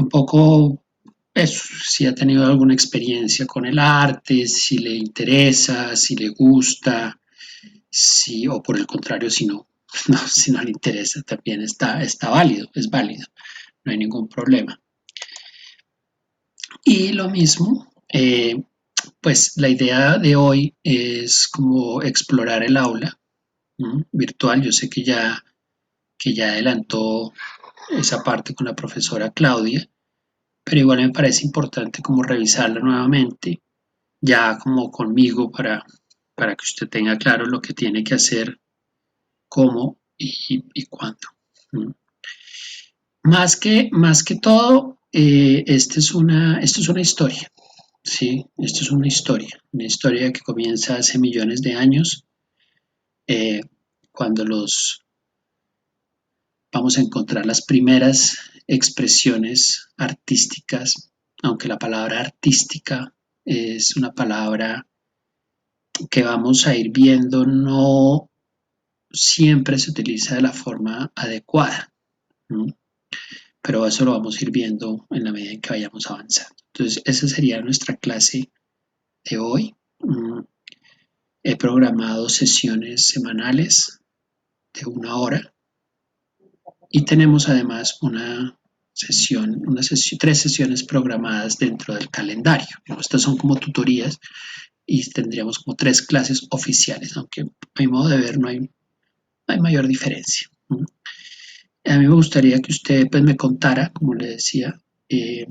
un poco eso, si ha tenido alguna experiencia con el arte, si le interesa, si le gusta, si, o por el contrario, si no, no, si no le interesa, también está válido, es válido, no hay ningún problema. Y lo mismo, pues la idea de hoy es como explorar el aula virtual. Yo sé que ya adelantó esa parte con la profesora Claudia, pero igual me parece importante como revisarla nuevamente, ya como conmigo para que usted tenga claro lo que tiene que hacer, cómo y cuándo. ¿Mm? Más que todo, esto es una historia, ¿sí? Esto es una historia que comienza hace millones de años, eh, cuando vamos a encontrar las primeras expresiones artísticas, aunque la palabra artística es una palabra que vamos a ir viendo no siempre se utiliza de la forma adecuada, ¿no? Pero eso lo vamos a ir viendo en la medida en que vayamos avanzando. Entonces, esa sería nuestra clase de hoy. He programado sesiones semanales de 1 hora y tenemos además tres sesiones programadas dentro del calendario. Estas son como tutorías y tendríamos como 3 clases oficiales, aunque a mi modo de ver no hay mayor diferencia. A mí me gustaría que usted pues, me contara, como le decía, eh,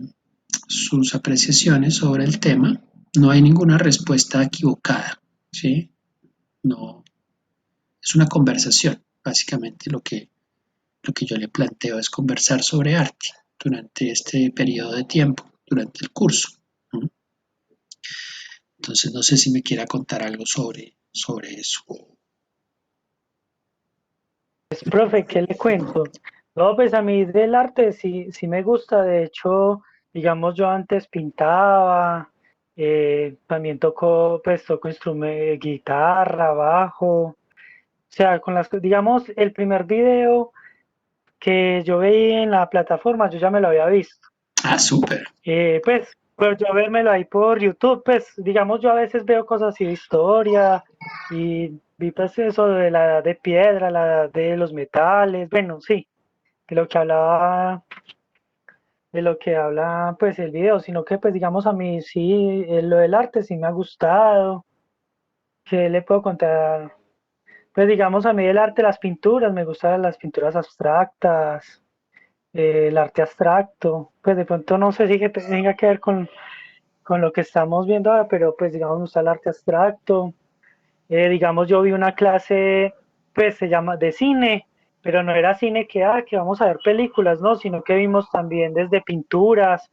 sus apreciaciones sobre el tema. No hay ninguna respuesta equivocada, ¿sí? No, es una conversación. Básicamente lo que yo le planteo es conversar sobre arte durante este periodo de tiempo, durante el curso. Entonces, no sé si me quiera contar algo sobre eso. Pues, profe, ¿qué le cuento? No, pues a mí del arte sí me gusta. De hecho, digamos, yo antes pintaba, también toco guitarra, bajo. O sea, digamos, el primer video que yo veía en la plataforma, yo ya me lo había visto. Ah, súper. Pues yo vérmelo ahí por YouTube, pues digamos, yo a veces veo cosas así de historia y vi pues eso de la edad de piedra, la edad de los metales, bueno, sí, de lo que hablaba, de lo que habla pues el video, sino que pues digamos a mí sí, lo del arte sí me ha gustado. ¿Qué le puedo contar? Pues digamos a mí el arte, las pinturas, me gustan las pinturas abstractas, el arte abstracto, pues de pronto no sé si que tenga que ver con lo que estamos viendo ahora, pero pues digamos me gusta el arte abstracto. Digamos yo vi una clase, pues se llama de cine, pero no era cine que vamos a ver películas, no, sino que vimos también desde pinturas,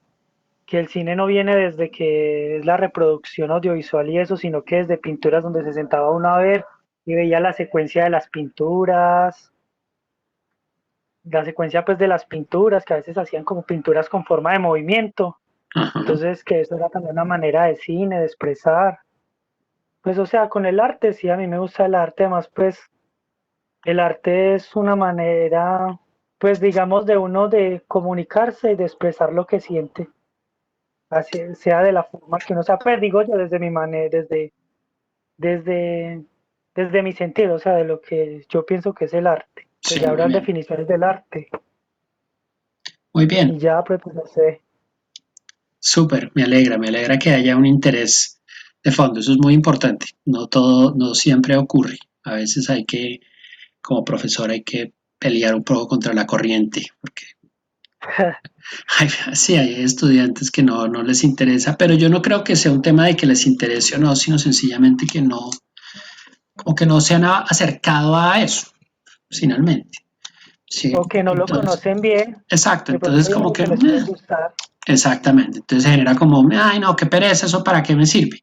que el cine no viene desde que es la reproducción audiovisual y eso, sino que desde pinturas donde se sentaba uno a ver y veía la secuencia de las pinturas, la secuencia pues de las pinturas, que a veces hacían como pinturas con forma de movimiento. Ajá. Entonces, que eso era también una manera de cine, de expresar. Pues, o sea, con el arte, sí, a mí me gusta el arte, además, pues, el arte es una manera, pues, digamos, de uno de comunicarse y de expresar lo que siente, así sea de la forma que uno sea, pues, digo yo, desde mi manera, desde, desde mi sentido, o sea, de lo que yo pienso que es el arte. Pues Sí, ya muy habrán bien. definiciones del arte, Muy bien. y ya, pues, no sé. Súper, me alegra que haya un interés de fondo, eso es muy importante. No todo, no siempre ocurre. A veces como profesor, hay que pelear un poco contra la corriente, porque sí, hay estudiantes que no les interesa, pero yo no creo que sea un tema de que les interese o no, sino sencillamente que no, como que no se han acercado a eso, finalmente. Sí, O que no lo entonces, conocen bien, exacto, de pronto entonces hay como algo que, que les puede gustar. exactamente, entonces genera como, ay no, qué pereza, eso para qué me sirve.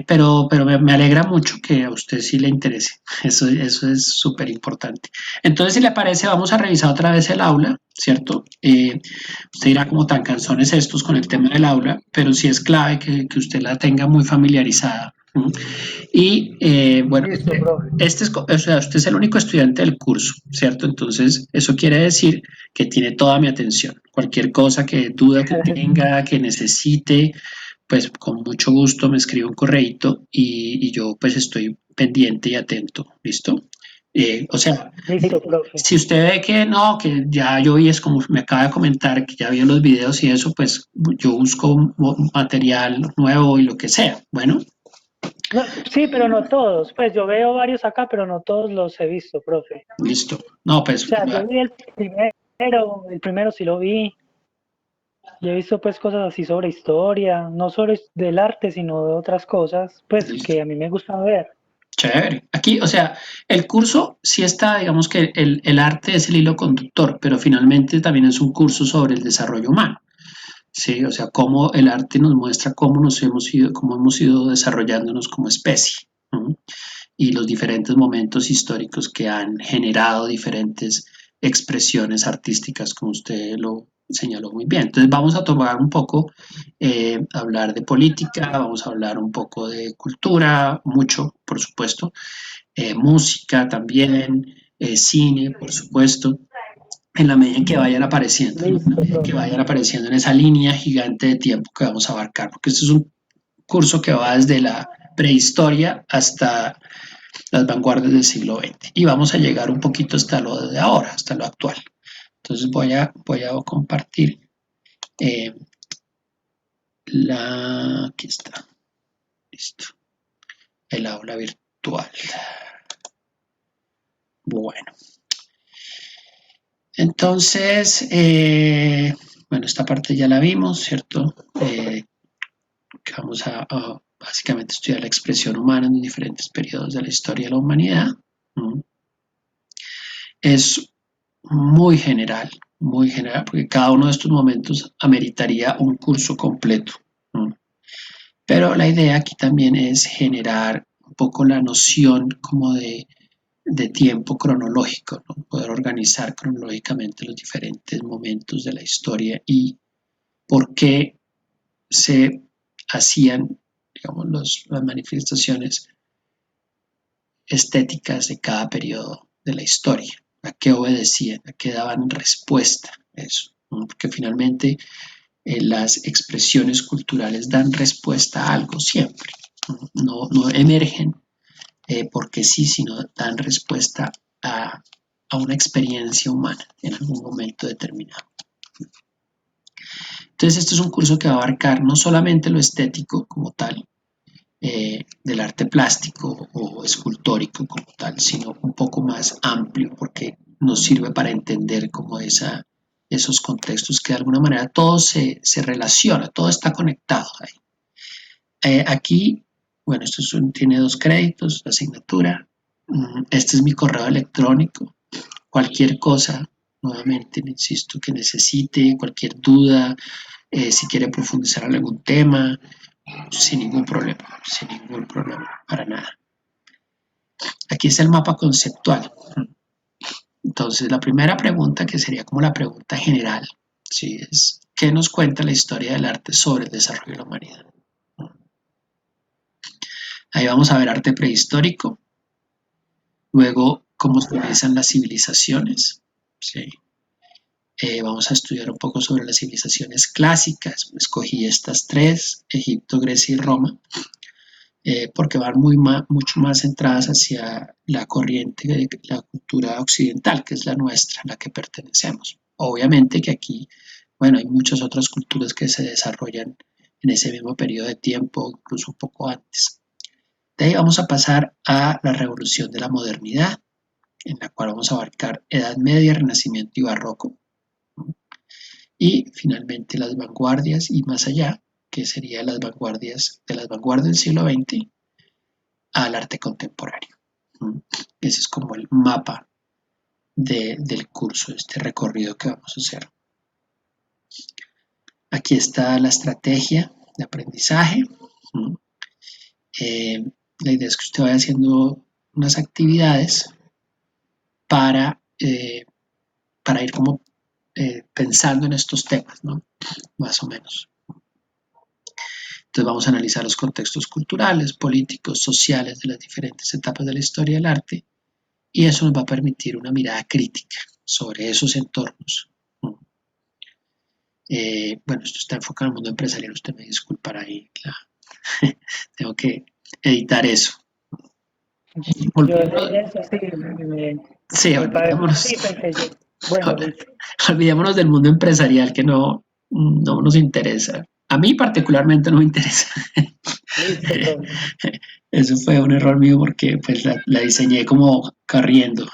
Pero me alegra mucho que a usted sí le interese. Eso es súper importante. Entonces, si le parece, vamos a revisar otra vez el aula, ¿cierto? Usted dirá como tan canzones estos con el tema del aula, pero sí es clave que usted la tenga muy familiarizada Y bueno, Listo, profe. o sea, usted es el único estudiante del curso, ¿cierto? Entonces, eso quiere decir que tiene toda mi atención. Cualquier cosa duda que tenga, que necesite, pues con mucho gusto me escribe un correíto y yo pues estoy pendiente y atento, ¿listo? O sea, Listo, profe. si usted ve que no, que ya yo vi, es como me acaba de comentar, que ya vio los videos y eso, pues yo busco material nuevo y lo que sea. Bueno, No, sí, pero no todos. Pues yo veo varios acá, pero no todos los he visto, profe. listo. No, O pues sea, yo vi el primero sí lo vi. Y he visto pues cosas así sobre historia, no sobre del arte, sino de otras cosas, pues listo. que a mí me gusta ver. Chévere. Aquí, o sea, el curso sí está, digamos que el arte es el hilo conductor, pero finalmente también es un curso sobre el desarrollo humano. Sí, o sea, cómo el arte nos muestra cómo hemos ido desarrollándonos como especie, ¿no? Y los diferentes momentos históricos que han generado diferentes expresiones artísticas, como usted lo señaló muy bien. Entonces vamos a tomar un poco, hablar de política, vamos a hablar un poco de cultura, mucho, por supuesto, música también, cine, por supuesto, en la medida en que vayan apareciendo, ¿no? Listo, Que profe. vayan apareciendo en esa línea gigante de tiempo que vamos a abarcar, porque este es un curso que va desde la prehistoria hasta las vanguardias del siglo XX y vamos a llegar un poquito hasta lo de ahora, hasta lo actual. Entonces voy a compartir eh, aquí está, listo, el aula virtual. Bueno, entonces, bueno, esta parte ya la vimos, ¿cierto? Que vamos a básicamente estudiar la expresión humana en diferentes periodos de la historia de la humanidad. ¿No? Es muy general, porque cada uno de estos momentos ameritaría un curso completo. ¿No? Pero la idea aquí también es generar un poco la noción como de tiempo cronológico, ¿no? Poder organizar cronológicamente los diferentes momentos de la historia y por qué se hacían, digamos, las manifestaciones estéticas de cada periodo de la historia, a qué obedecían, a qué daban respuesta a eso, ¿no? Porque finalmente las expresiones culturales dan respuesta a algo siempre, no emergen porque sí, sino dan respuesta a una experiencia humana en algún momento determinado. Entonces, este es un curso que va a abarcar no solamente lo estético como tal, del arte plástico o escultórico como tal, sino un poco más amplio porque nos sirve para entender como esos contextos que de alguna manera todo se relaciona, todo está conectado ahí. Aquí, bueno, tiene 2 créditos, la asignatura. Este es mi correo electrónico. Cualquier cosa, nuevamente, insisto, que necesite, cualquier duda, si quiere profundizar en algún tema, sin ningún problema, para nada. Aquí está el mapa conceptual. Entonces, la primera pregunta, que sería como la pregunta general, ¿sí? Es ¿qué nos cuenta la historia del arte sobre el desarrollo de la humanidad? Ahí vamos a ver arte prehistórico, luego cómo se organizan las civilizaciones, ¿sí? Vamos a estudiar un poco sobre las civilizaciones clásicas, escogí estas 3, Egipto, Grecia y Roma, porque van mucho más centradas hacia la corriente de la cultura occidental, que es la nuestra, a la que pertenecemos. Obviamente que aquí, bueno, hay muchas otras culturas que se desarrollan en ese mismo periodo de tiempo, incluso un poco antes. De ahí vamos a pasar a la revolución de la modernidad, en la cual vamos a abarcar Edad Media, Renacimiento y Barroco. Y finalmente las vanguardias y más allá, que serían las vanguardias del siglo XX al arte contemporáneo. Ese es como el mapa del curso, este recorrido que vamos a hacer. Aquí está la estrategia de aprendizaje. Eh, la idea es que usted vaya haciendo unas actividades para, eh, para ir como pensando en estos temas, ¿no? Más o menos. Entonces vamos a analizar los contextos culturales, políticos, sociales de las diferentes etapas de la historia del arte y eso nos va a permitir una mirada crítica sobre esos entornos. Bueno, esto está enfocado al mundo empresarial, usted me disculpará ahí, tengo que editar eso. Yo Olvidémonos, leí eso, sí, sí, me parece, olvidémonos, sí, pensé yo. Bueno, listo, olvidémonos del mundo empresarial que no nos interesa. A mí particularmente no me interesa. listo, profe. Eso fue un error mío porque pues la diseñé como corriendo.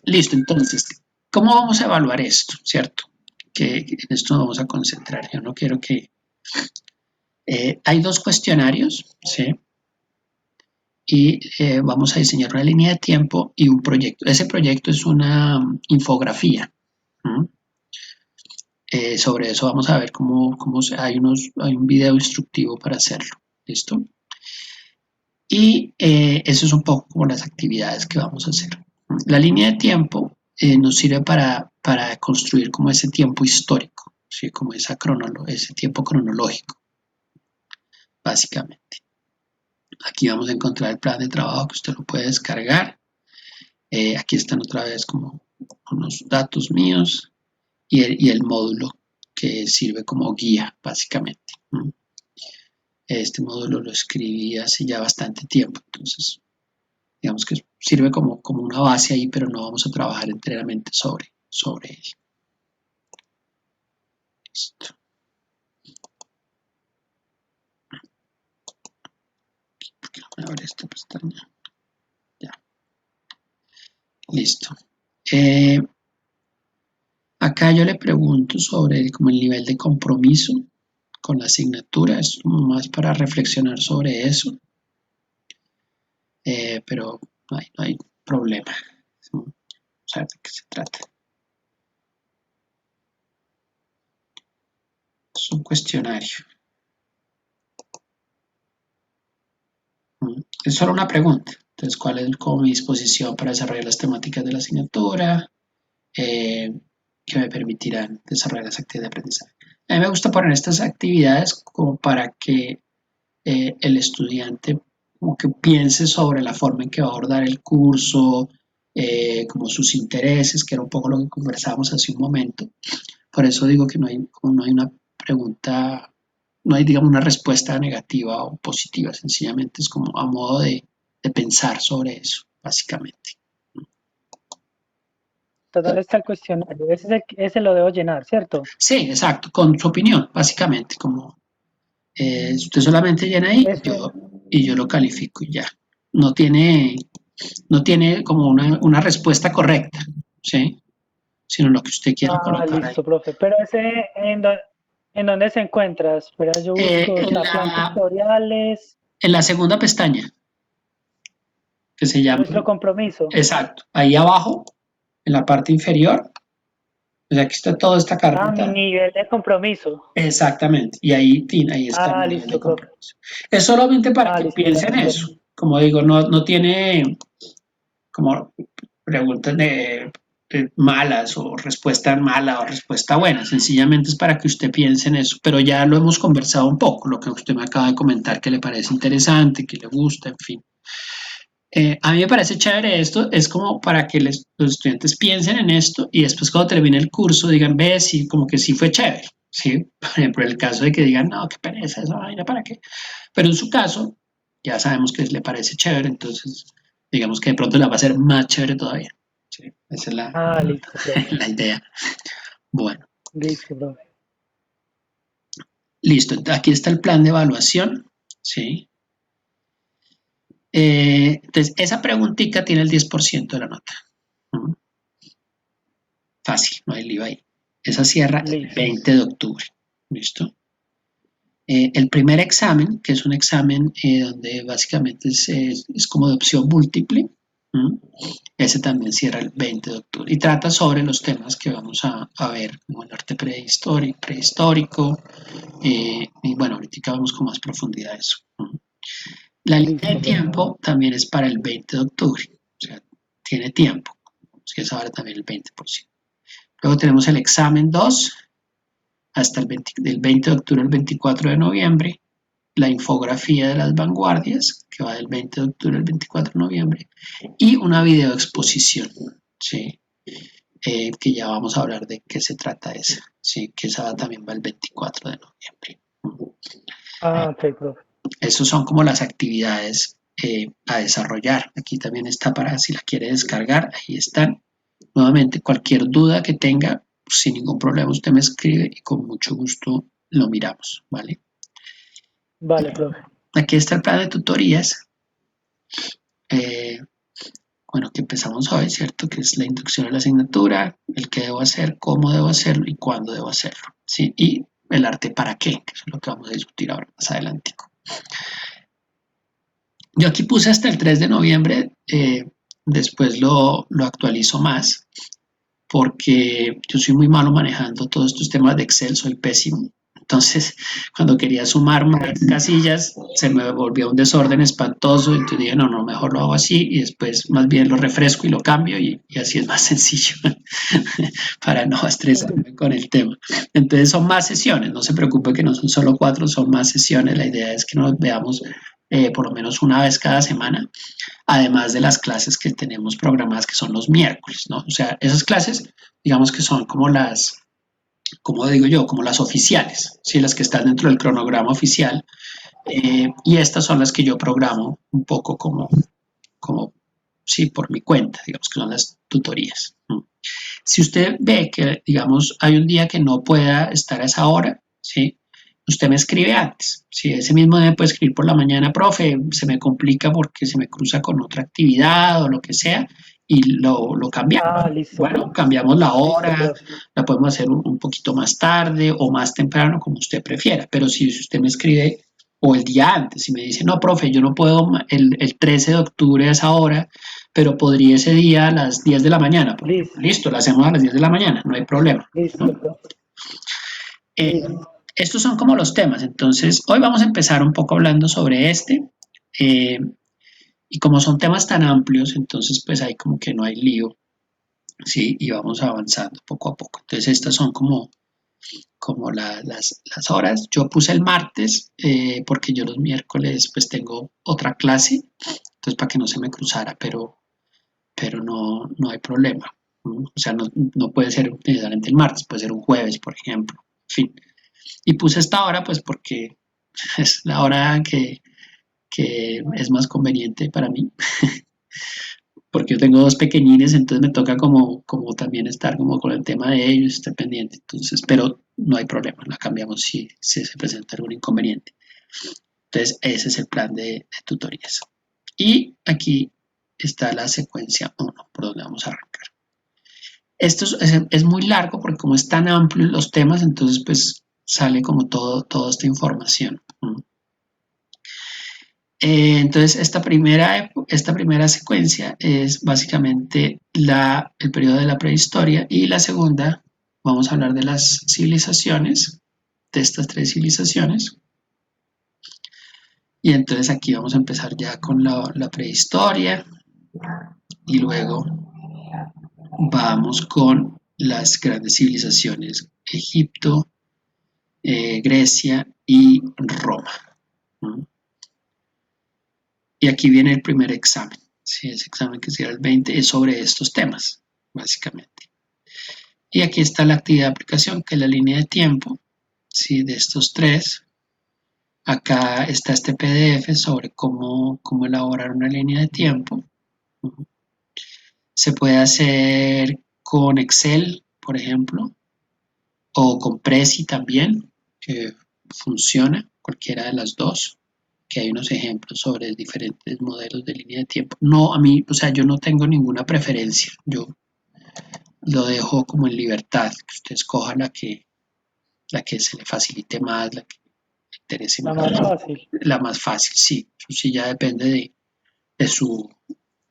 Listo, entonces, ¿cómo vamos a evaluar esto? ¿Cierto? Que en esto nos vamos a concentrar. Yo no quiero que... hay dos cuestionarios, ¿sí? Y vamos a diseñar una línea de tiempo y un proyecto. Ese proyecto es una infografía. Sobre eso vamos a ver hay un video instructivo para hacerlo. ¿Listo? Y eso es un poco como las actividades que vamos a hacer. La línea de tiempo nos sirve para construir como ese tiempo histórico, ¿sí? Como ese tiempo cronológico, básicamente. Aquí vamos a encontrar el plan de trabajo que usted lo puede descargar. Aquí están otra vez como unos datos míos y el módulo que sirve como guía, básicamente. Este módulo lo escribí hace ya bastante tiempo, entonces digamos que sirve como una base ahí, pero no vamos a trabajar enteramente sobre él. Listo. ¿Por qué no me abre esta pestaña? Ya. Listo. Acá yo le pregunto sobre como el nivel de compromiso con la asignatura, es como más para reflexionar sobre eso, pero no hay problema. Vamos a ver de qué se trata. Es un cuestionario. Es solo una pregunta. Entonces, ¿cuál es como mi disposición para desarrollar las temáticas de la asignatura? Que me permitirán desarrollar las actividades de aprendizaje. A mí me gusta poner estas actividades como para que el estudiante como que piense sobre la forma en que va a abordar el curso, como sus intereses, que era un poco lo que conversábamos hace un momento. Por eso digo que no hay una pregunta, no hay, digamos, una respuesta negativa o positiva, sencillamente es como a modo de pensar sobre eso, básicamente. ¿Dónde está el cuestionario? Ese lo debo llenar, ¿cierto? Sí, exacto, con su opinión, básicamente, como usted solamente llena ahí Ese, y yo lo califico y ya. No tiene como una respuesta correcta, ¿sí? Sino lo que usted quiera colocar ahí. listo, profe. Pero ese, ¿en dónde se encuentra? Espera, yo Eh, busco, en, está plan la, tutoriales, en la segunda pestaña, que se llama, nuestro compromiso. exacto, ahí abajo, en la parte inferior, pues aquí está toda esta Mi carpeta. nivel de compromiso. Exactamente, y ahí está el nivel de Listo, profe. compromiso. Es solamente para que Listo, ya piensen en encontré. eso. Como digo, no tiene como preguntas de malas o respuesta mala o respuesta buena, sencillamente es para que usted piense en eso, pero ya lo hemos conversado un poco, lo que usted me acaba de comentar que le parece interesante, que le gusta, en fin. A mí me parece chévere esto, es como para que los estudiantes piensen en esto y después cuando termine el curso digan, ve, sí, como que sí fue chévere, ¿sí? Por ejemplo, el caso de que digan, no, qué pereza esa vaina, ¿para qué? Pero en su caso, ya sabemos que le parece chévere, entonces digamos que de pronto la va a ser más chévere todavía. ¿Sí? Esa es Listo, profe. la idea. Bueno, Listo, profe. listo. Aquí está el plan de evaluación. ¿Sí? Entonces, esa preguntita tiene el 10% de la nota. ¿Mm? Fácil, no hay lío ahí. Esa cierra el Listo. 20 de octubre. ¿Listo? El primer examen, que es un examen donde básicamente es como de opción múltiple, ¿Mm? Ese también cierra el 20 de octubre y trata sobre los temas que vamos a ver, como el arte prehistórico y bueno, ahorita vamos con más profundidad a eso. La línea de Listo, profe. tiempo también es para el 20 de octubre, o sea, tiene tiempo, que es ahora también el 20%. Luego tenemos el examen 2, hasta del 20 de octubre al 24 de noviembre, la infografía de las vanguardias, que va del 20 de octubre al 24 de noviembre, y una video exposición, ¿sí? Que ya vamos a hablar de qué se trata esa, ¿sí? Que esa también va el 24 de noviembre. Ah, ok, profe. Esas son como las actividades a desarrollar. Aquí también está para si la quiere descargar, ahí están. Nuevamente, cualquier duda que tenga, sin ningún problema usted me escribe y con mucho gusto lo miramos, ¿vale? Vale, profe. Aquí está el plan de tutorías. Eh, bueno, que empezamos hoy, ¿cierto? Que es la inducción a la asignatura, el qué debo hacer, cómo debo hacerlo y cuándo debo hacerlo, ¿sí? Y el arte para qué, que es lo que vamos a discutir ahora más adelante. Yo aquí puse hasta el 3 de noviembre, después lo actualizo más, porque yo soy muy malo manejando todos estos temas de Excel, soy pésimo. Entonces, cuando quería sumar más casillas, se me volvió un desorden espantoso. Entonces dije, no, no, mejor lo hago así y después más bien lo refresco y lo cambio y así es más sencillo para no estresarme con el tema. Entonces son más sesiones, no se preocupe que no son solo 4, son más sesiones. La idea es que nos veamos por lo menos una vez cada semana, además de las clases que tenemos programadas que son los miércoles, ¿no? O sea, esas clases, digamos que son como como digo yo, como las oficiales, ¿sí? Las que están dentro del cronograma oficial, y estas son las que yo programo un poco como sí, por mi cuenta, digamos que son las tutorías. Si usted ve que, digamos, hay un día que no pueda estar a esa hora, ¿sí? Usted me escribe antes. Si ese mismo día me puede escribir por la mañana, profe, se me complica porque se me cruza con otra actividad o lo que sea, y lo cambiamos. Ah, listo. Bueno, cambiamos la Listo, hora, profe. la podemos hacer un poquito más tarde o más temprano, como usted prefiera. Pero si usted me escribe o el día antes, y me dice, no, profe, yo no puedo el 13 de octubre a esa hora, pero podría ese día a las 10 de la mañana. Listo. Listo, lo hacemos a las 10 de la mañana, no hay problema, Listo, ¿no? profe. Eh, Listo. Estos son como los temas, entonces hoy vamos a empezar un poco hablando sobre eh, y como son temas tan amplios, entonces pues hay como que no hay lío, ¿sí? Y vamos avanzando poco a poco. Entonces estas son como las horas. Yo puse el martes porque yo los miércoles pues tengo otra clase, entonces para que no se me cruzara, pero no hay problema. ¿No? O sea, no puede ser necesariamente el martes, puede ser un jueves, por ejemplo. En fin. Y puse esta hora pues porque es la hora que es más conveniente para mí, porque yo tengo dos pequeñines, entonces me toca como también estar como con el tema de ellos, estar pendiente. Entonces, pero no hay problema, la cambiamos si se presenta algún inconveniente. Entonces, ese es el plan de tutorías. Y aquí está la secuencia 1, por donde vamos a arrancar. Esto es muy largo porque como es tan amplio los temas, entonces pues sale como toda esta información. Entonces esta primera secuencia es básicamente el periodo de la prehistoria y la segunda vamos a hablar de las civilizaciones, de estas tres civilizaciones. Y entonces aquí vamos a empezar ya con la prehistoria y luego vamos con las grandes civilizaciones, Egipto, Grecia y Roma. ¿No? Y aquí viene el primer examen. ¿Sí? Ese examen que será el 20 es sobre estos temas, básicamente. Y aquí está la actividad de aplicación, que es la línea de tiempo, ¿sí? De estos tres. Acá está este PDF sobre cómo elaborar una línea de tiempo. Se puede hacer con Excel, por ejemplo, o con Prezi también, que funciona, cualquiera de las dos, que hay unos ejemplos sobre diferentes modelos de línea de tiempo. No, a mí, o sea, yo no tengo ninguna preferencia, yo lo dejo como en libertad, que usted escoja la que se le facilite más, la que le interese La más, más fácil. la más fácil, sí, eso sí ya depende de su,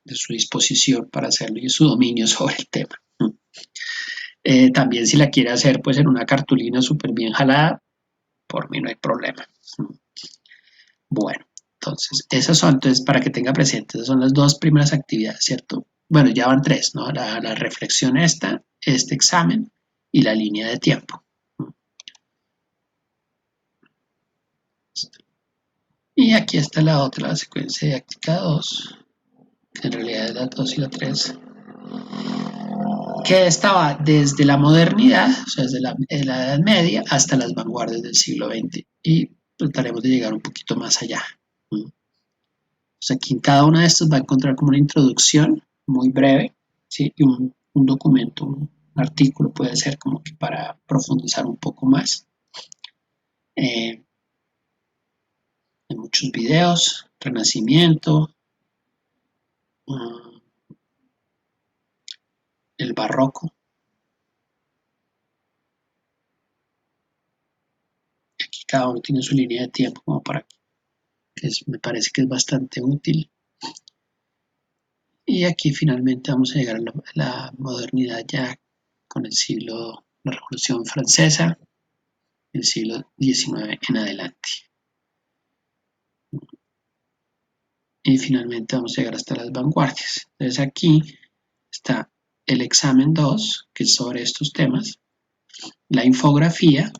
de su disposición para hacerlo y su dominio sobre el tema. También si la quiere hacer pues en una cartulina súper bien jalada, por mí no hay problema. Bueno, entonces esas son, entonces para que tenga presente, esas son las dos primeras actividades, ¿cierto? Bueno, ya van tres, ¿no? La reflexión este examen y la línea de tiempo. Y aquí está la otra, la secuencia didáctica 2, que en realidad es la 2 y la 3, que estaba desde la modernidad, o sea, desde la Edad Media hasta las vanguardias del siglo XX. Y trataremos de llegar un poquito más allá. O sea, aquí en cada una de estas va a encontrar como una introducción muy breve, ¿sí? Y un documento, un artículo puede ser como que para profundizar un poco más. Eh, Hay muchos videos, Renacimiento, uh, el Barroco. Aquí cada uno tiene su línea de tiempo como para que me parece que es bastante útil. Y aquí finalmente vamos a llegar a la modernidad ya con la Revolución Francesa, el siglo XIX en adelante. Y finalmente vamos a llegar hasta las vanguardias. Entonces aquí está el examen 2, que es sobre estos temas, la infografía,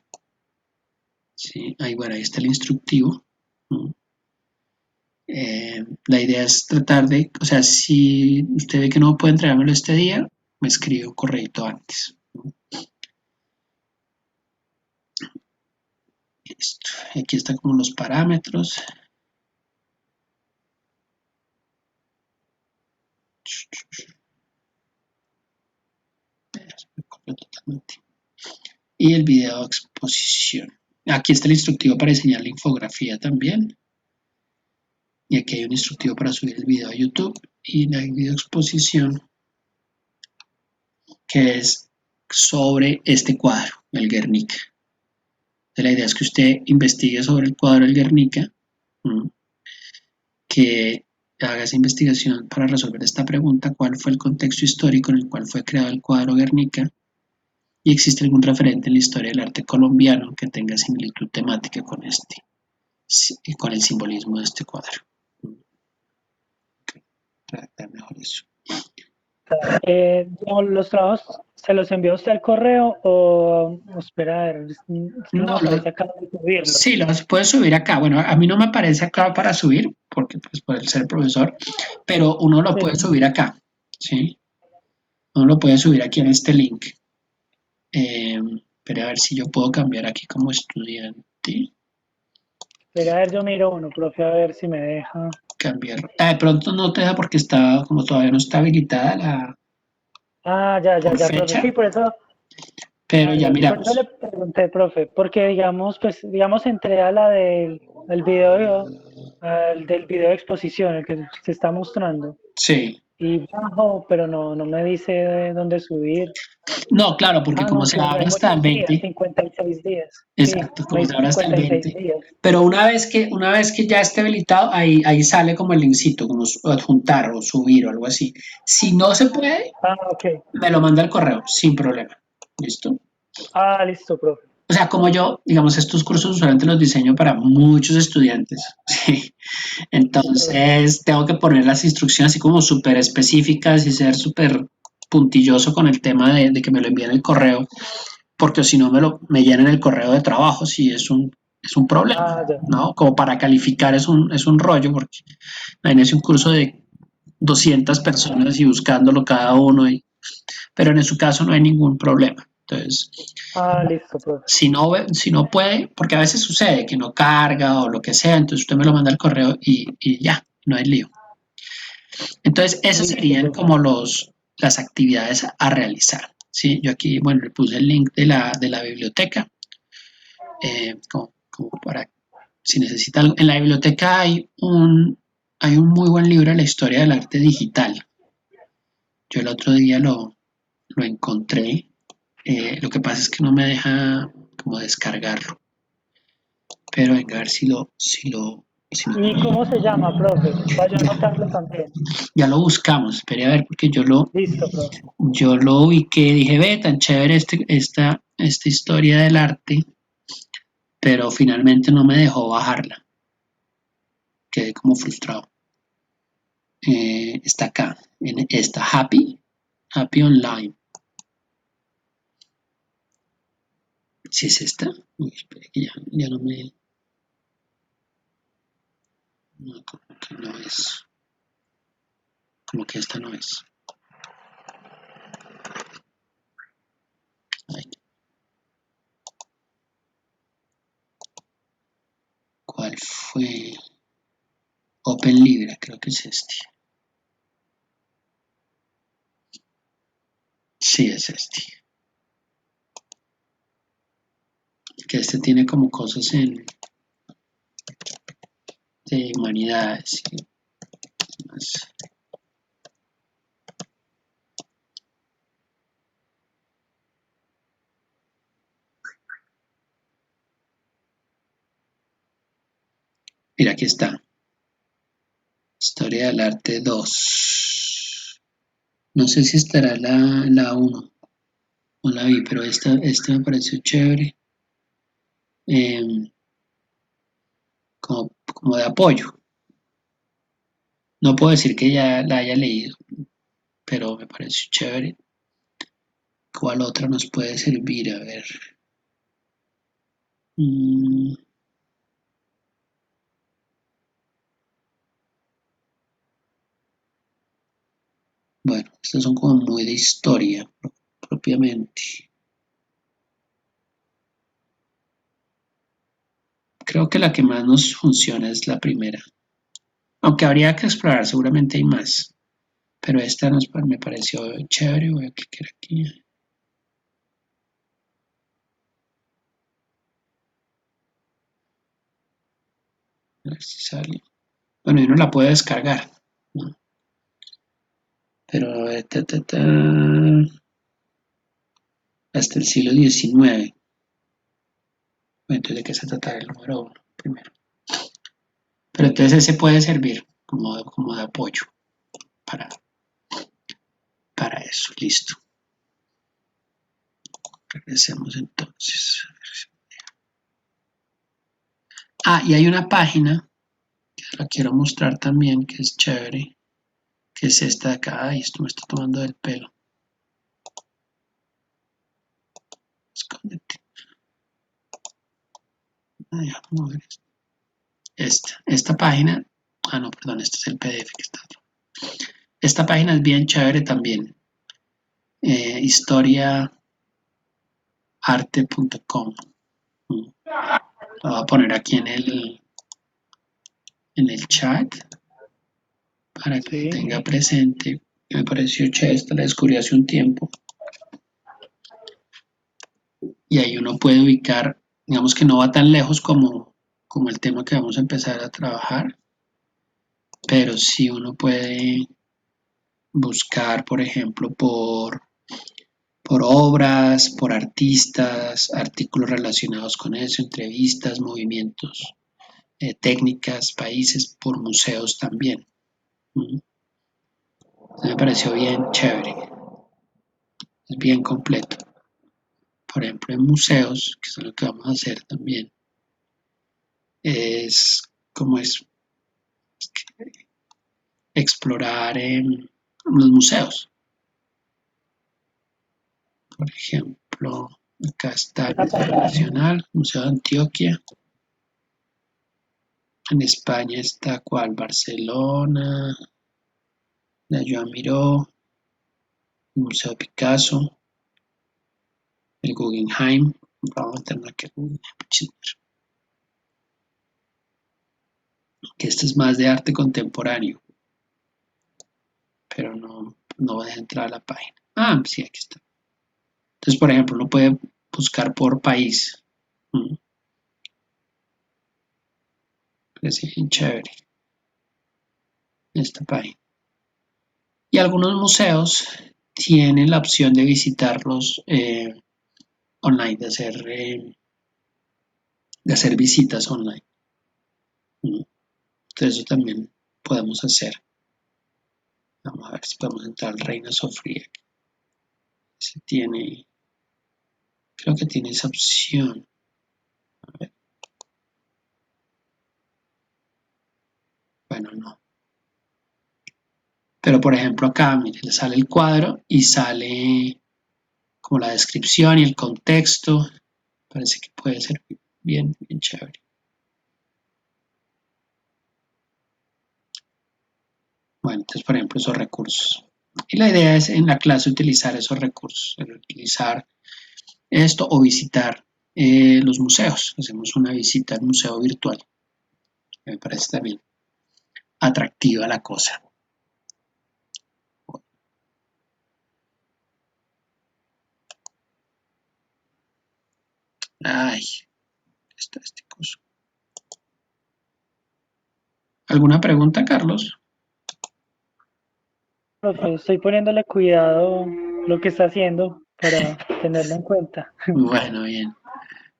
¿sí? Ahí, bueno, ahí está el instructivo. La idea es tratar de, o sea, si usted ve que no puede entregármelo este día, me escribe un correo antes. Listo. Aquí están como los parámetros. Y el video de exposición. Aquí está el instructivo para diseñar la infografía también. Y aquí hay un instructivo para subir el video a YouTube. Y la video exposición, que es sobre este cuadro, el Guernica. Entonces, la idea es que usted investigue sobre el cuadro del Guernica, que haga esa investigación para resolver esta pregunta: ¿cuál fue el contexto histórico en el cual fue creado el cuadro Guernica? ¿Y existe algún referente en la historia del arte colombiano que tenga similitud temática con con el simbolismo de este cuadro? Tratar mejor eso. Digamos, ¿los trabajos se los envió usted al correo o espera, a ver, es que no me No, aparece acá de subirlos? sí, los puedes subir acá. Bueno, a mí no me aparece acá para subir, porque pues puede ser profesor, pero uno lo puede Sí, subir acá, ¿sí? Uno lo puede subir aquí en este link. Pero a ver si yo puedo cambiar aquí como estudiante. espera, a ver, yo miro uno, profe, a ver si me deja. Cambiar. De pronto no te da porque está, como todavía no está habilitada Ah, ya, por ya, profe, fecha, sí, por eso, pero ya por eso le miramos. pregunté, profe, porque digamos, pues, digamos, entré a la del video, al del video de exposición, el que se está mostrando, Sí. y bajo, pero no me dice dónde subir. No, claro, porque Ah, como no, se que abre hay hasta el muchos días, 20, 56 días. Sí, exacto, me como se dice abre hasta el 56 20. días. Pero una vez que ya esté habilitado, ahí sale como el linkcito, como adjuntar o subir o algo así. Si no se puede, Ah, ok. me lo manda al correo, sin problema. ¿Listo? Ah, listo, profe. O sea, como yo, digamos, estos cursos usualmente los diseño para muchos estudiantes, ¿sí? Sí, profe. Entonces tengo que poner las instrucciones así como súper específicas y ser súper puntilloso con el tema de que me lo envíen el correo, porque si no me llenan el correo de trabajo, sí es un problema, Ah, ya. ¿no? Como para calificar es un rollo, porque imagínense un curso de 200 personas y buscándolo cada uno, pero en su caso no hay ningún problema. Entonces, Ah, listo, profe. si no puede, porque a veces sucede que no carga o lo que sea, entonces usted me lo manda al correo y ya, no hay lío. Entonces, esas Listo, serían profe. como las actividades a realizar. ¿Sí? Yo aquí, bueno, le puse el link de la biblioteca, como para, si necesita algo. En la biblioteca hay un muy buen libro de la historia del arte digital. Yo el otro día lo encontré. Lo que pasa es que no me deja como descargarlo. Pero venga, a ver si lo ¿Y cómo se llama, profe? Vaya a ya, anotarlo también. ya lo buscamos. Espere a ver, porque Listo, profe. yo lo ubiqué, dije, ve, tan chévere esta historia del arte, pero finalmente no me dejó bajarla. Quedé como frustrado. Está acá, está Happy Online. Si es esta, uy, espere que ya no me. No, como que no es. Como que esta no es. Ay, ¿cuál fue? Open Libra, creo que es este. Sí, es este. Que este tiene como cosas de humanidades y demás. Mira, aquí está. Historia del arte 2. No sé si estará la 1 o la vi, pero esta me pareció chévere. Como de apoyo. No puedo decir que ya la haya leído, pero me pareció chévere. ¿Cuál otra nos puede servir? A ver. Mm, bueno, estas son como muy de historia propiamente. Creo que la que más nos funciona es la primera. Aunque habría que explorar, seguramente hay más. Pero esta me pareció chévere. Voy a clicar aquí. A ver si sale. Bueno, y uno la puede descargar, ¿no? Pero hasta el siglo XIX. Entonces, ¿de qué se trata el número 1 primero? Pero entonces ese puede servir como de apoyo para, para eso. Listo. Regresemos entonces. Ah, y hay una página que la quiero mostrar también que es chévere, que es esta de acá. Ay, esto me está tomando del pelo. Escóndete. Ay, vamos a ver esta página. Ah, no, perdón, este es el PDF que está. Esta página es bien chévere también. Historiaarte.com. Lo voy a poner aquí en el chat para que lo Sí. tenga presente. Me pareció chévere, esta la descubrí hace un tiempo. Y ahí uno puede ubicar, digamos que no va tan lejos como el tema que vamos a empezar a trabajar, pero sí uno puede buscar, por ejemplo, por obras, por artistas, artículos relacionados con eso, entrevistas, movimientos, técnicas, países, por museos también. Me pareció bien chévere, es bien completo. Por ejemplo, en museos, que es lo que vamos a hacer también, es como es explorar en los museos. Por ejemplo, acá está el Museo Nacional, Museo de Antioquia. En España está cual Barcelona, la Joan Miró, el Museo Picasso, el Guggenheim. Vamos a meternos aquí que esto es más de arte contemporáneo, pero no va a entrar a la página. Ah, sí, aquí está. Entonces, por ejemplo, uno puede buscar por país. Parece bien chévere esta página. Y algunos museos tienen la opción de visitarlos online, de hacer visitas online. Entonces eso también podemos hacer. Vamos a ver si podemos entrar al Reina Sofía. Creo que tiene esa opción. A ver. Bueno, no. Pero por ejemplo acá, mire, le sale el cuadro y sale como la descripción y el contexto. Parece que puede ser bien, bien chévere. Bueno, entonces, por ejemplo, esos recursos. Y la idea es en la clase utilizar esos recursos, utilizar esto o visitar los museos. Hacemos una visita al museo virtual. Me parece también atractiva la cosa. Ay, está este coso. ¿Alguna pregunta, Carlos? Profe, estoy poniéndole cuidado lo que está haciendo para tenerlo en cuenta. Bueno, bien.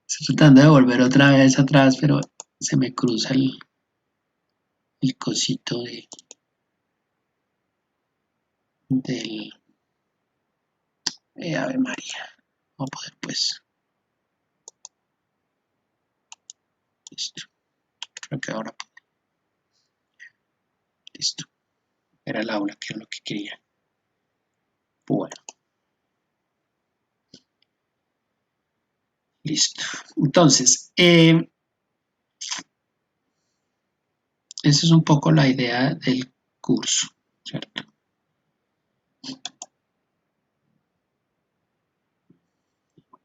Estoy tratando de volver otra vez atrás, pero se me cruza el cosito del Ave María. Vamos a poder, pues. Listo. Creo que ahora. Listo. Era el aula, que era lo que quería. Bueno. Listo. Entonces, esa es un poco la idea del curso, ¿cierto?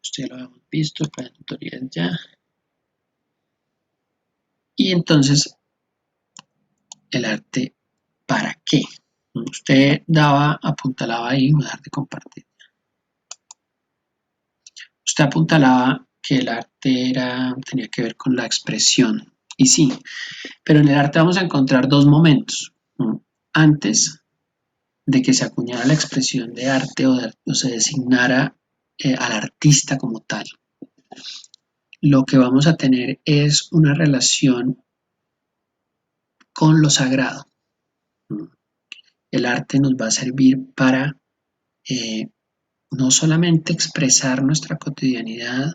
Esto ya lo habíamos visto, para tutorías ya. Y entonces, el arte, ¿para qué? Usted apuntalaba ahí, voy a dejar de compartir. Usted apuntalaba que el arte tenía que ver con la expresión. Y sí, pero en el arte vamos a encontrar dos momentos. Antes de que se acuñara la expresión de arte o se designara al artista como tal, lo que vamos a tener es una relación con lo sagrado. El arte nos va a servir para no solamente expresar nuestra cotidianidad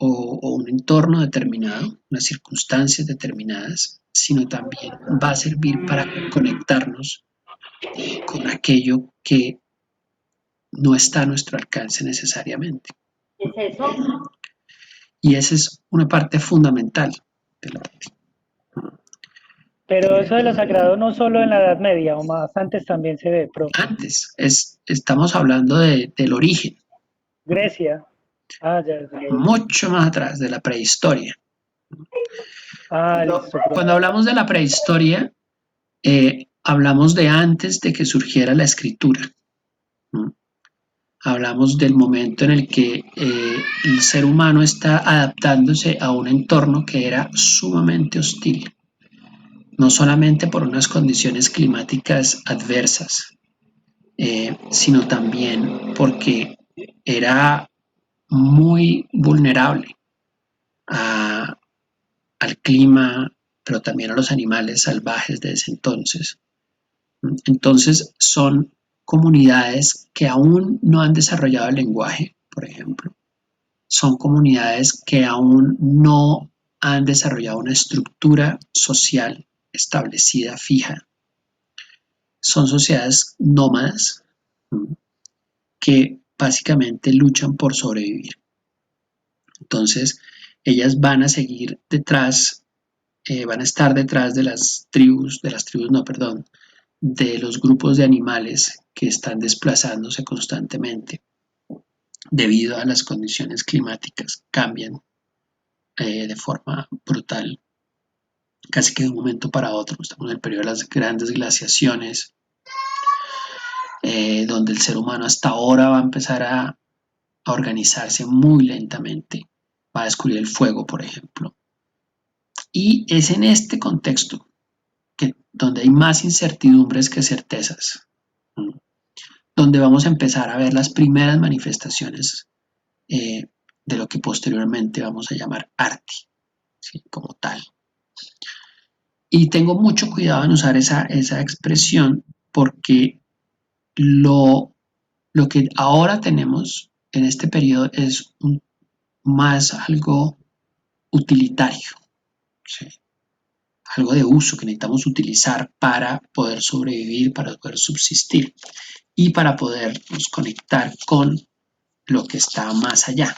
o un entorno determinado, unas circunstancias determinadas, sino también va a servir para conectarnos con aquello que no está a nuestro alcance necesariamente. ¿Qué es eso? Y esa es una parte fundamental del arte. Pero eso de lo sagrado no solo en la Edad Media o más antes también se ve, profe. Antes, estamos hablando del origen, Grecia. Ah, ya. mucho más atrás, de la prehistoria. Ah, listo, profe. Cuando hablamos de la prehistoria, hablamos de antes de que surgiera la escritura. Hablamos del momento en el que el ser humano está adaptándose a un entorno que era sumamente hostil, no solamente por unas condiciones climáticas adversas, sino también porque era muy vulnerable a, al clima, pero también a los animales salvajes de ese entonces. Entonces son comunidades que aún no han desarrollado el lenguaje, por ejemplo. Son comunidades que aún no han desarrollado una estructura social establecida, fija. Son sociedades nómadas que básicamente luchan por sobrevivir. Entonces, ellas van a seguir detrás, van a estar detrás de las tribus, no, perdón, de los grupos de animales que están desplazándose constantemente debido a las condiciones climáticas, cambian de forma brutal, casi que de un momento para otro. Estamos en el periodo de las grandes glaciaciones, donde el ser humano hasta ahora va a empezar a organizarse muy lentamente, va a descubrir el fuego, por ejemplo. Y es en este contexto donde hay más incertidumbres que certezas, donde vamos a empezar a ver las primeras manifestaciones de lo que posteriormente vamos a llamar arte, ¿sí? Como tal. Y tengo mucho cuidado en usar esa expresión porque lo que ahora tenemos en este periodo es más algo utilitario, ¿sí? Algo de uso que necesitamos utilizar para poder sobrevivir, para poder subsistir y para podernos conectar con lo que está más allá,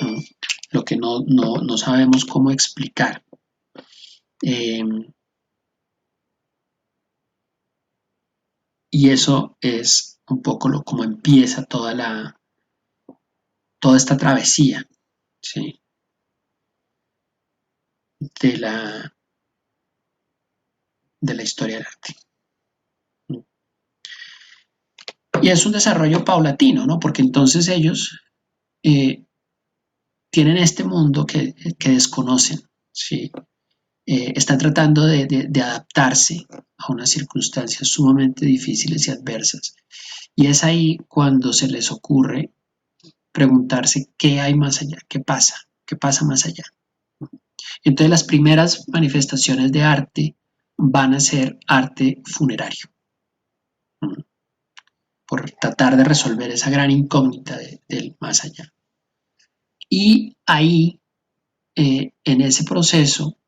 ¿no? Lo que no sabemos cómo explicar. Y eso es un poco como empieza toda esta travesía, ¿sí? de, la, de la historia del arte. Y es un desarrollo paulatino, ¿no? Porque entonces ellos tienen este mundo que desconocen, ¿sí? Están tratando de adaptarse a unas circunstancias sumamente difíciles y adversas. Y es ahí cuando se les ocurre preguntarse qué hay más allá, qué pasa más allá. Entonces las primeras manifestaciones de arte van a ser arte funerario, por tratar de resolver esa gran incógnita del más allá. Y ahí, en ese proceso,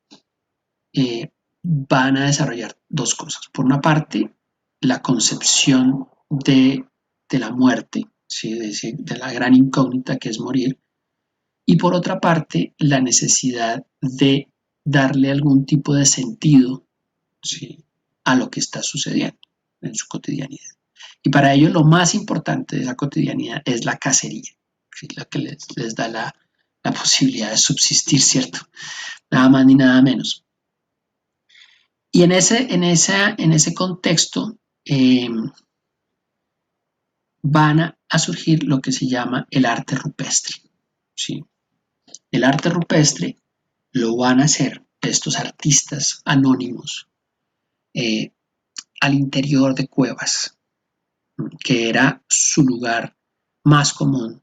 van a desarrollar dos cosas. Por una parte, la concepción de la muerte, ¿sí? de la gran incógnita que es morir, y por otra parte, la necesidad de darle algún tipo de sentido, ¿sí? a lo que está sucediendo en su cotidianidad. Y para ellos lo más importante de esa cotidianidad es la cacería, ¿sí? la que les da la posibilidad de subsistir, ¿cierto? Nada más ni nada menos. Y en ese contexto van a surgir lo que se llama el arte rupestre, ¿sí? El arte rupestre lo van a hacer estos artistas anónimos eh, al interior de cuevas, que era su lugar más común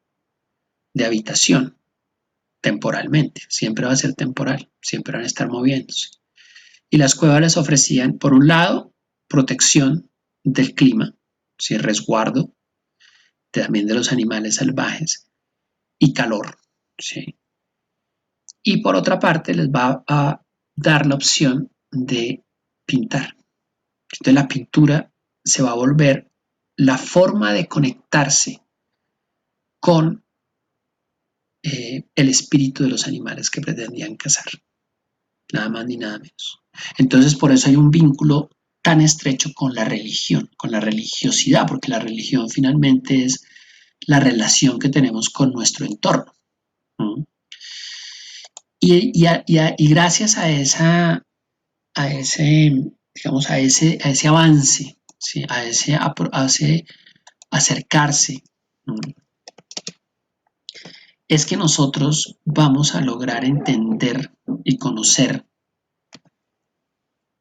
de habitación temporalmente. Siempre va a ser temporal, siempre van a estar moviéndose. Y las cuevas les ofrecían, por un lado, protección del clima, ¿sí? resguardo también de los animales salvajes y calor, ¿sí? Y por otra parte les va a dar la opción de pintar. Entonces la pintura se va a volver la forma de conectarse con el espíritu de los animales que pretendían cazar, nada más ni nada menos. Entonces por eso hay un vínculo tan estrecho con la religión, con la religiosidad, porque la religión finalmente es la relación que tenemos con nuestro entorno. Y gracias a ese, digamos, a ese avance, ¿sí? a ese acercarse, es que nosotros vamos a lograr entender y conocer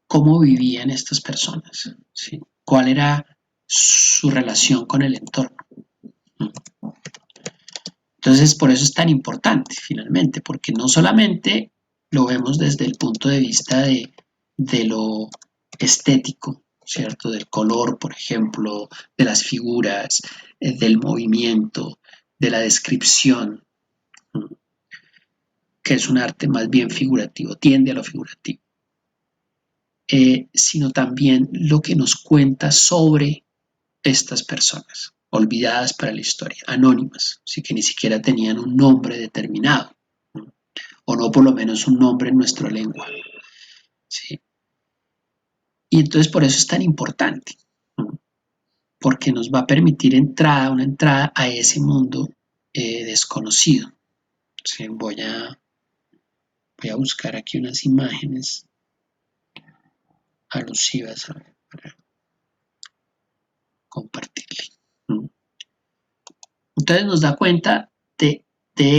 cómo vivían estas personas, ¿sí? Cuál era su relación con el entorno. Entonces, por eso es tan importante, finalmente, porque no solamente lo vemos desde el punto de vista de lo estético, ¿cierto? Del color, por ejemplo, de las figuras, del movimiento, de la descripción, que es un arte más bien figurativo, tiende a lo figurativo, sino también lo que nos cuenta sobre estas personas, olvidadas para la historia, anónimas, así que ni siquiera tenían un nombre determinado, o no por lo menos un nombre en nuestra lengua. ¿Sí? Y entonces por eso es tan importante, porque nos va a permitir una entrada a ese mundo desconocido. ¿Sí? Voy a buscar aquí unas imágenes alusivas para compartirle. Entonces nos da cuenta de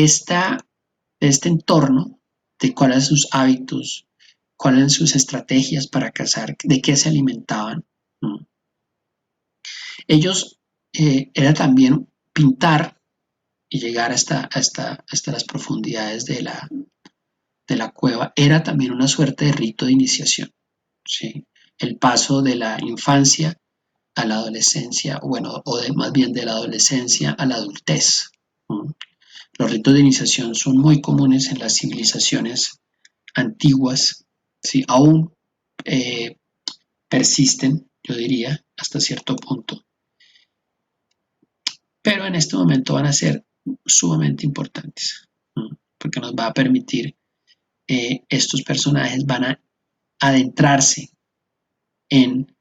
este entorno, de cuáles son sus hábitos, cuáles eran sus estrategias para cazar, de qué se alimentaban. Ellos era también pintar y llegar hasta las profundidades de la cueva, era también una suerte de rito de iniciación. ¿Sí? El paso de la infancia a la adolescencia, bueno, más bien de la adolescencia a la adultez. Los ritos de iniciación son muy comunes en las civilizaciones antiguas, ¿sí? Aún persisten, yo diría, hasta cierto punto, pero en este momento van a ser sumamente importantes, porque nos va a permitir, estos personajes van a adentrarse en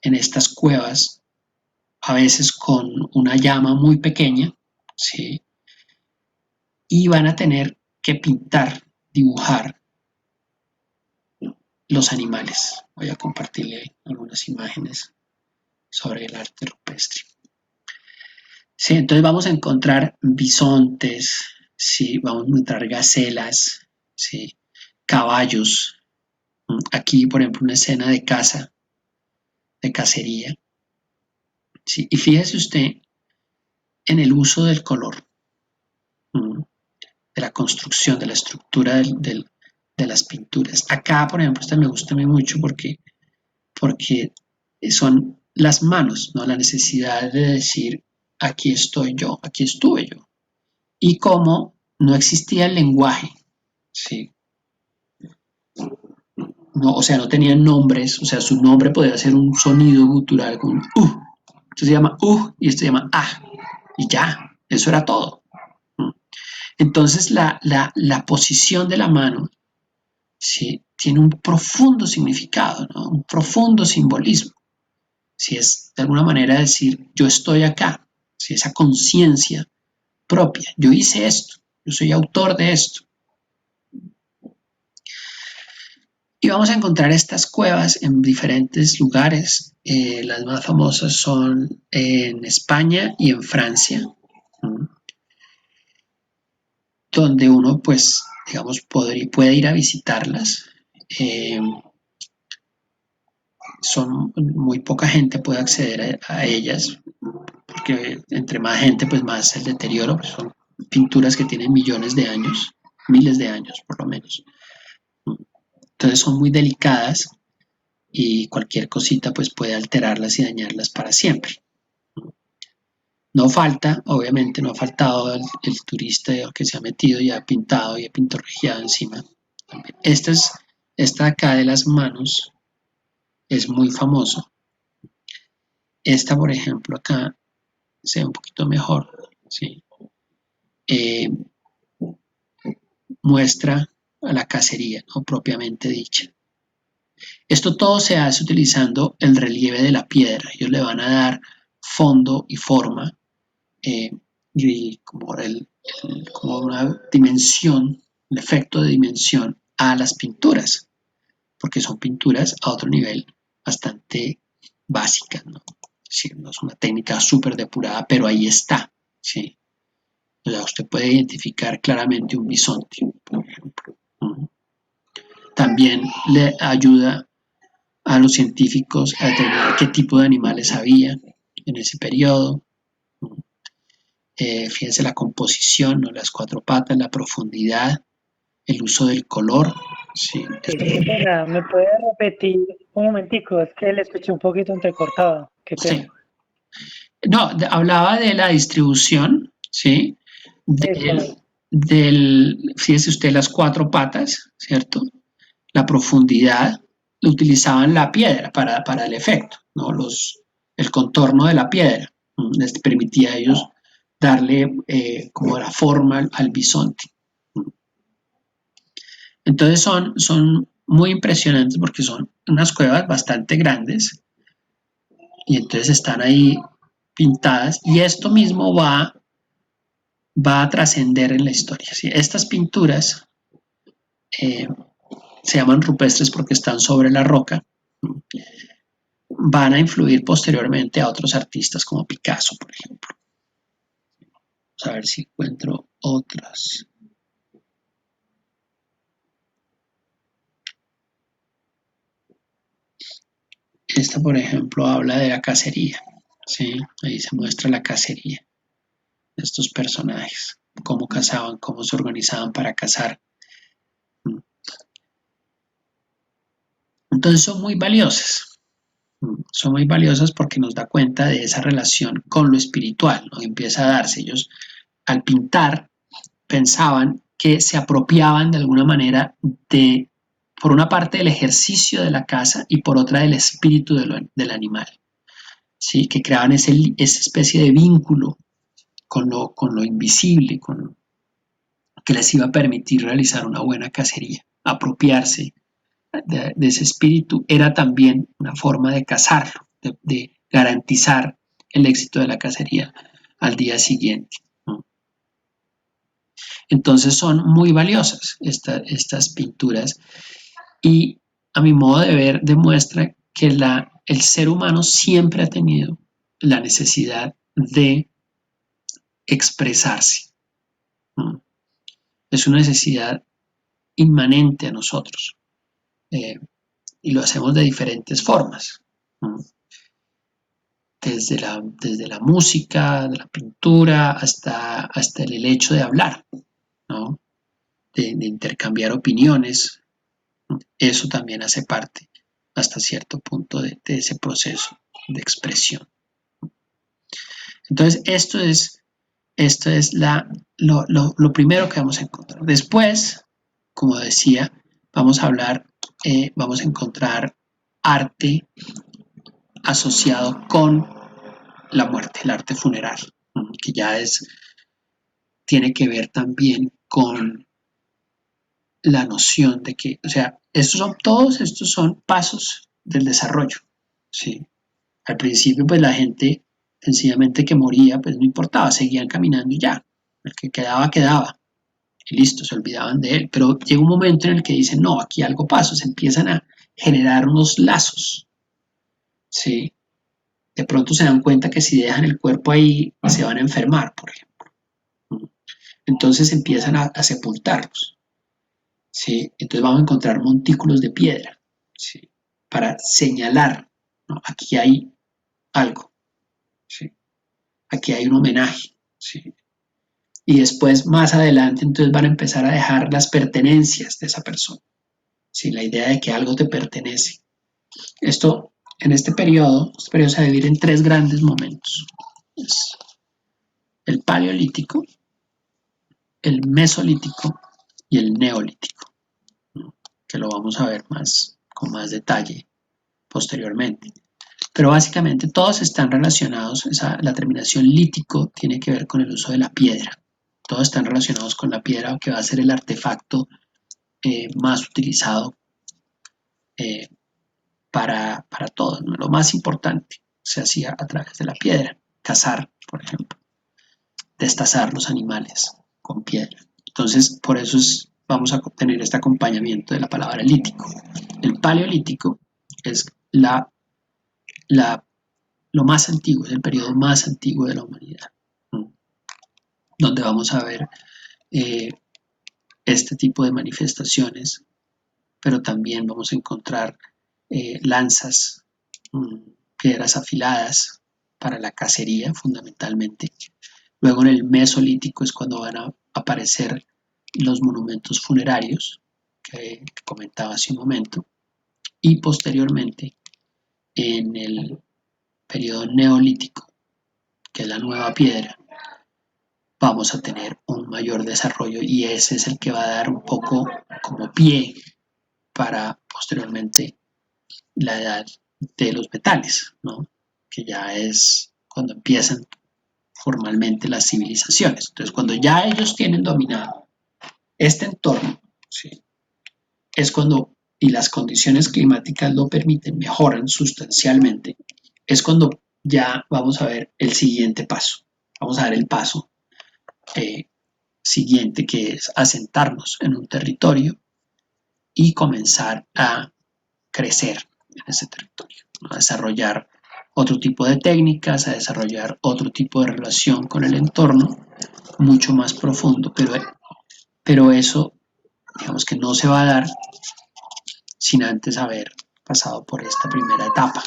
en estas cuevas, a veces con una llama muy pequeña, ¿sí? Y van a tener que pintar, dibujar los animales. Voy a compartirle algunas imágenes sobre el arte rupestre. Sí, entonces vamos a encontrar bisontes, sí, vamos a encontrar gacelas, sí, caballos. Aquí, por ejemplo, una escena de caza, de cacería. Sí, y fíjese usted en el uso del color, de la construcción, de la estructura de las pinturas. Acá, por ejemplo, esta me gusta a mí mucho porque son las manos, ¿no? La necesidad de decir, aquí estoy yo, aquí estuve yo. Y cómo no existía el lenguaje, ¿sí? No, o sea, no tenían nombres, o sea, su nombre podía ser un sonido gutural con Esto se llama y esto se llama y ya, eso era todo. Entonces, la posición de la mano, ¿sí? Tiene un profundo significado, ¿no? Un profundo simbolismo. Si es de alguna manera decir, yo estoy acá, si esa conciencia propia, yo hice esto, yo soy autor de esto. Y vamos a encontrar estas cuevas en diferentes lugares. Las más famosas son en España y en Francia, donde uno, pues, digamos, puede ir a visitarlas. Son muy poca gente puede acceder a ellas, porque entre más gente, pues más el deterioro. Pues son pinturas que tienen millones de años, miles de años por lo menos. Entonces son muy delicadas y cualquier cosita pues puede alterarlas y dañarlas para siempre. No falta, obviamente, no ha faltado el turista que se ha metido y ha pintado y ha pintorregiado encima. Esta acá de las manos es muy famoso. Esta, por ejemplo, acá se ve un poquito mejor, ¿sí? Muestra a la cacería, ¿no? Propiamente dicha. Esto todo se hace utilizando el relieve de la piedra. Ellos le van a dar fondo y forma y como una dimensión, un efecto de dimensión a las pinturas, porque son pinturas a otro nivel bastante básicas, ¿no? Es decir, no es una técnica súper depurada, pero ahí está, ¿sí? O sea, usted puede identificar claramente un bisonte, por ejemplo. También le ayuda a los científicos a determinar qué tipo de animales había en ese periodo. Fíjense la composición, ¿no? Las cuatro patas, la profundidad, el uso del color. Sí. Qué pena, ¿me puede repetir un momentico? Es que le escuché un poquito entrecortado. Qué Sí. pena. No, hablaba de la distribución, ¿sí? Fíjese usted las cuatro patas, ¿cierto? La profundidad, utilizaban la piedra para el efecto, ¿no? El contorno de la piedra les permitía a ellos darle como la forma al bisonte. Entonces son muy impresionantes porque son unas cuevas bastante grandes y entonces están ahí pintadas y esto mismo va a trascender en la historia. ¿Sí? Estas pinturas se llaman rupestres porque están sobre la roca, van a influir posteriormente a otros artistas como Picasso, por ejemplo. Vamos a ver si encuentro otras. Esta, por ejemplo, habla de la cacería, ¿sí? Ahí se muestra la cacería de estos personajes, cómo cazaban, cómo se organizaban para cazar. Entonces son muy valiosas porque nos da cuenta de esa relación con lo espiritual, ¿no? Empieza a darse. Ellos al pintar pensaban que se apropiaban de alguna manera por una parte del ejercicio de la caza y por otra del espíritu del animal, ¿sí? Que creaban esa especie de vínculo con lo invisible, que les iba a permitir realizar una buena cacería, apropiarse de ese espíritu era también una forma de cazarlo. de garantizar el éxito de la cacería al día siguiente, ¿no? Entonces son muy valiosas estas pinturas y a mi modo de ver demuestra que el ser humano siempre ha tenido la necesidad de expresarse, ¿no? Es una necesidad inmanente a nosotros, y lo hacemos de diferentes formas, ¿no? Desde la música, de la pintura, hasta el hecho de hablar, ¿no? De intercambiar opiniones. Eso también hace parte hasta cierto punto de ese proceso de expresión. Entonces, esto es lo primero que vamos a encontrar. Después, como decía, vamos a hablar, vamos a encontrar arte asociado con la muerte, el arte funerario, que ya tiene que ver también con la noción de que, o sea, todos estos son pasos del desarrollo, ¿sí? Al principio, pues la gente sencillamente que moría, pues no importaba, seguían caminando y ya. El que quedaba, quedaba. Y listo, se olvidaban de él. Pero llega un momento en el que dicen, no, aquí algo pasó, se empiezan a generar unos lazos, ¿sí? De pronto se dan cuenta que si dejan el cuerpo ahí, se van a enfermar, por ejemplo. Entonces empiezan a sepultarlos, ¿sí? Entonces vamos a encontrar montículos de piedra, ¿sí? Para señalar, ¿no? Aquí hay algo, ¿sí? Aquí hay un homenaje, ¿sí? Y después, más adelante, entonces van a empezar a dejar las pertenencias de esa persona, ¿sí? La idea de que algo te pertenece. Esto, en este periodo se va a dividir en tres grandes momentos. Es el paleolítico, el mesolítico y el neolítico, ¿no? Que lo vamos a ver con más detalle posteriormente. Pero básicamente todos están relacionados, la terminación lítico tiene que ver con el uso de la piedra. Todos están relacionados con la piedra, que va a ser el artefacto más utilizado eh, para todo, ¿no? Lo más importante se hacía a través de la piedra. Cazar, por ejemplo, destazar los animales con piedra. Entonces, por eso vamos a tener este acompañamiento de la palabra lítico. El paleolítico es lo más antiguo, es el periodo más antiguo de la humanidad, ¿no? Donde vamos a ver eh, este tipo de manifestaciones, pero también vamos a encontrar lanzas, piedras afiladas para la cacería fundamentalmente. Luego en el Mesolítico es cuando van a aparecer los monumentos funerarios que comentaba hace un momento, y posteriormente en el periodo Neolítico, que es la nueva piedra, vamos a tener un mayor desarrollo y ese es el que va a dar un poco como pie para posteriormente la edad de los metales, ¿no? Que ya es cuando empiezan formalmente las civilizaciones. Entonces, cuando ya ellos tienen dominado este entorno, ¿sí? Es cuando, y las condiciones climáticas lo permiten, mejoran sustancialmente, es cuando ya vamos a ver el siguiente paso. Vamos a dar el paso siguiente, que es asentarnos en un territorio y comenzar a crecer en ese territorio, ¿no? A desarrollar otro tipo de técnicas, a desarrollar otro tipo de relación con el entorno mucho más profundo, pero eso, digamos que no se va a dar sin antes haber pasado por esta primera etapa.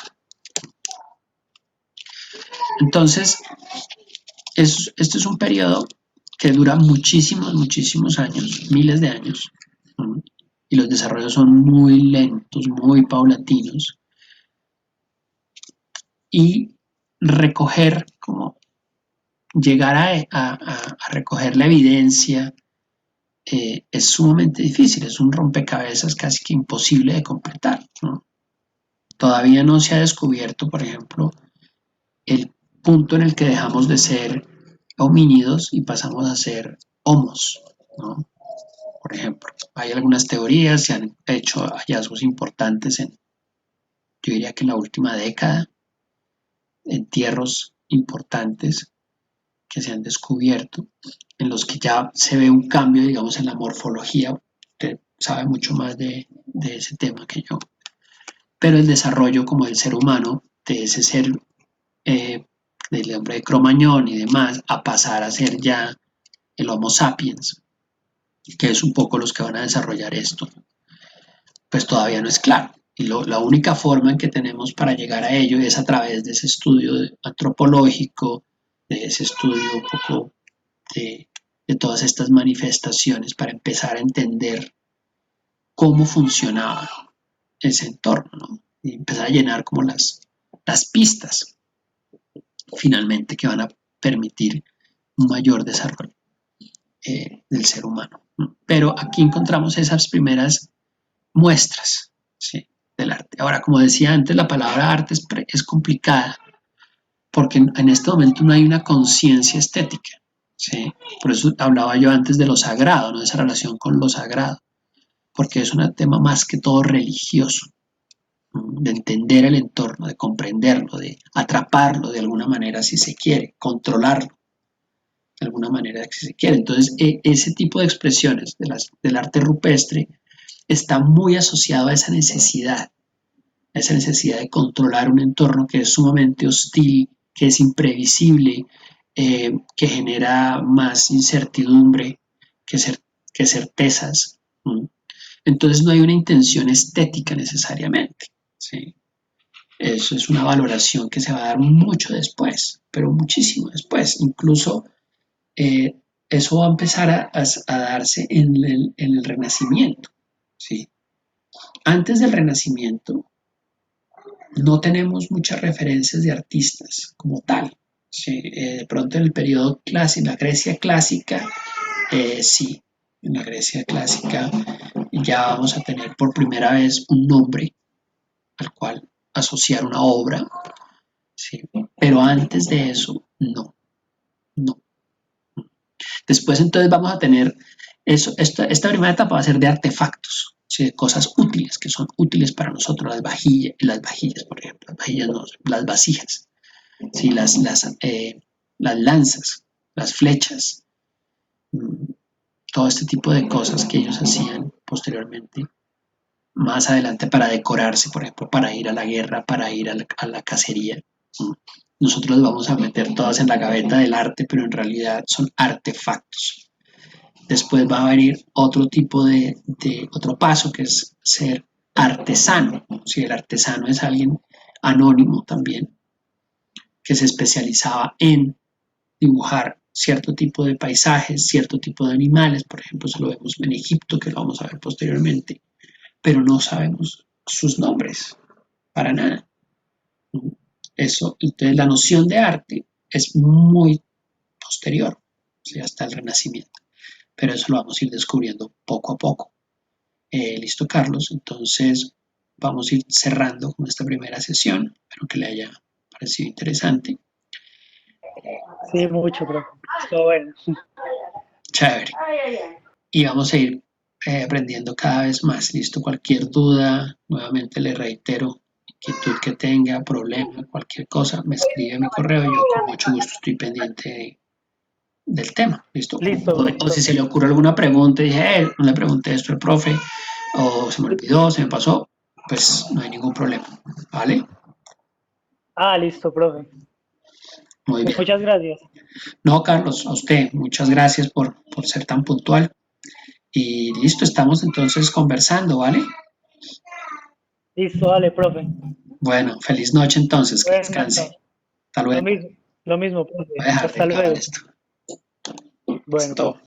Entonces, este es un periodo que dura muchísimos, muchísimos años, miles de años, ¿no? Y los desarrollos son muy lentos, muy paulatinos, y recoger, como llegar a recoger la evidencia, es sumamente difícil, es un rompecabezas casi que imposible de completar, ¿no? Todavía no se ha descubierto, por ejemplo, el punto en el que dejamos de ser homínidos y pasamos a ser homos, ¿no? Por ejemplo, hay algunas teorías, se han hecho hallazgos importantes yo diría que en la última década, entierros importantes que se han descubierto, en los que ya se ve un cambio, digamos, en la morfología. Usted sabe mucho más de ese tema que yo. Pero el desarrollo como del ser humano, de ese ser del hombre de Cromañón y demás, a pasar a ser ya el Homo sapiens, que es un poco los que van a desarrollar esto, pues todavía no es claro. Y la única forma en que tenemos para llegar a ello es a través de ese estudio antropológico, de ese estudio un poco de todas estas manifestaciones, para empezar a entender cómo funcionaba ese entorno, ¿no? Y empezar a llenar como las pistas finalmente que van a permitir un mayor desarrollo del ser humano. Pero aquí encontramos esas primeras muestras, ¿sí?, del arte. Ahora, como decía antes, la palabra arte es complicada porque en este momento no hay una conciencia estética, ¿sí? Por eso hablaba yo antes de lo sagrado, ¿no?, de esa relación con lo sagrado, porque es un tema más que todo religioso, de entender el entorno, de comprenderlo, de atraparlo de alguna manera si se quiere, controlarlo de alguna manera si se quiere. Entonces, ese tipo de expresiones del arte rupestre está muy asociado a esa necesidad de controlar un entorno que es sumamente hostil, que es imprevisible, que genera más incertidumbre que, que certezas. Entonces no hay una intención estética necesariamente, ¿sí? Eso es una valoración que se va a dar mucho después, pero muchísimo después. Incluso eso va a empezar a darse en el Renacimiento, ¿sí? Antes del Renacimiento no tenemos muchas referencias de artistas como tal. ¿Sí? De pronto en el periodo clásico, en la Grecia clásica, sí, en la Grecia clásica ya vamos a tener por primera vez un nombre al cual asociar una obra, ¿sí? Pero antes de eso, no, no. Después entonces vamos a tener eso, esta primera etapa va a ser de artefactos, ¿sí?, de cosas útiles, que son útiles para nosotros, las vajillas, por ejemplo, las vajillas no, las vasijas, ¿sí?, las lanzas, las flechas, todo este tipo de cosas que ellos hacían posteriormente, más adelante para decorarse, por ejemplo, para ir a la guerra, para ir a la cacería. Nosotros las vamos a meter todas en la gaveta del arte, pero en realidad son artefactos. Después va a venir otro tipo otro paso, que es ser artesano. Si el artesano es alguien anónimo también, que se especializaba en dibujar cierto tipo de paisajes, cierto tipo de animales, por ejemplo, eso lo vemos en Egipto, que lo vamos a ver posteriormente, pero no sabemos sus nombres, para nada. Eso, entonces la noción de arte es muy posterior, ¿sí?, hasta el Renacimiento, pero eso lo vamos a ir descubriendo poco a poco. Listo, Carlos, entonces vamos a ir cerrando con esta primera sesión, espero que le haya parecido interesante. Sí, mucho, profe. Estuvo bueno. Chévere. Y vamos a ir aprendiendo cada vez más. Listo, cualquier duda, nuevamente le reitero, inquietud que tenga, problema, cualquier cosa, me escribe a mi correo y yo con mucho gusto estoy pendiente del tema. ¿Listo? Listo, O si se le ocurre alguna pregunta y dije, no le pregunté esto al profe, o se me olvidó, se me pasó, pues no hay ningún problema. ¿Vale? listo, profe. Muy bien. Muchas gracias. No, Carlos, a usted, muchas gracias por ser tan puntual. Y listo, estamos entonces conversando, ¿vale? Listo, dale, profe. Bueno, feliz noche entonces, que Buenas descanse. noches. Hasta Lo luego. mismo, lo mismo, Voy profe. a dejar de Hasta acabar luego. esto. Bueno, Listo. profe.